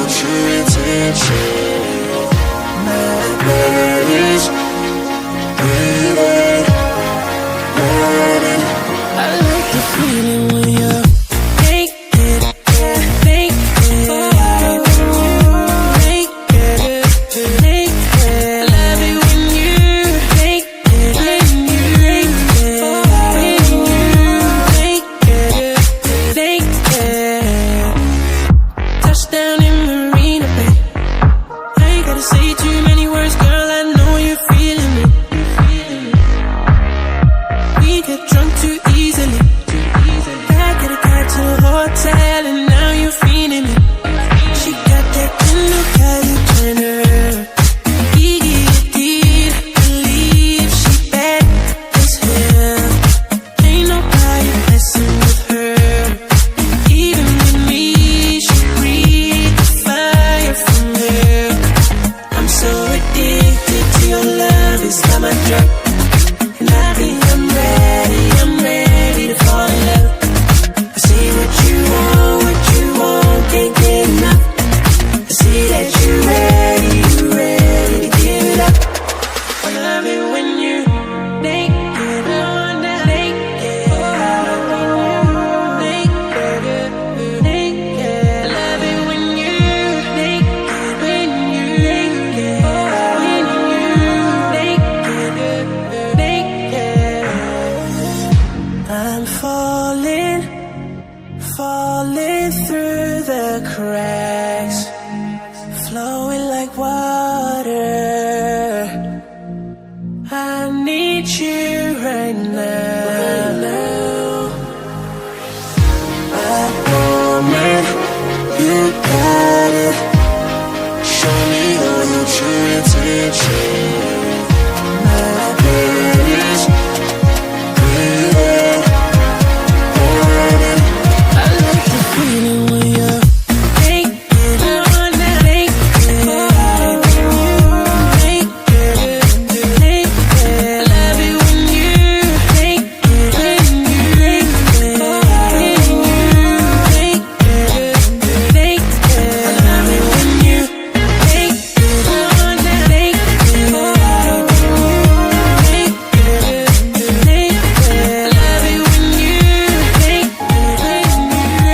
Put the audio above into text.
want your attention. My body's breathing, running. I like the feeling when you're naked, naked, naked, naked. I love it when you're naked, naked. Touchdown in Marina Bay. I ain't gotta say too many words, girl, I know you're feeling me. We get drunk too easily. I get a car to a hotel and now you're feeling me. She got that kind Kylie Jenner. Did believe she bad as hell. Ain't nobody messing with her. Even with me, she breathed the fire from her. I'm so addicted to your love, it's got my drug.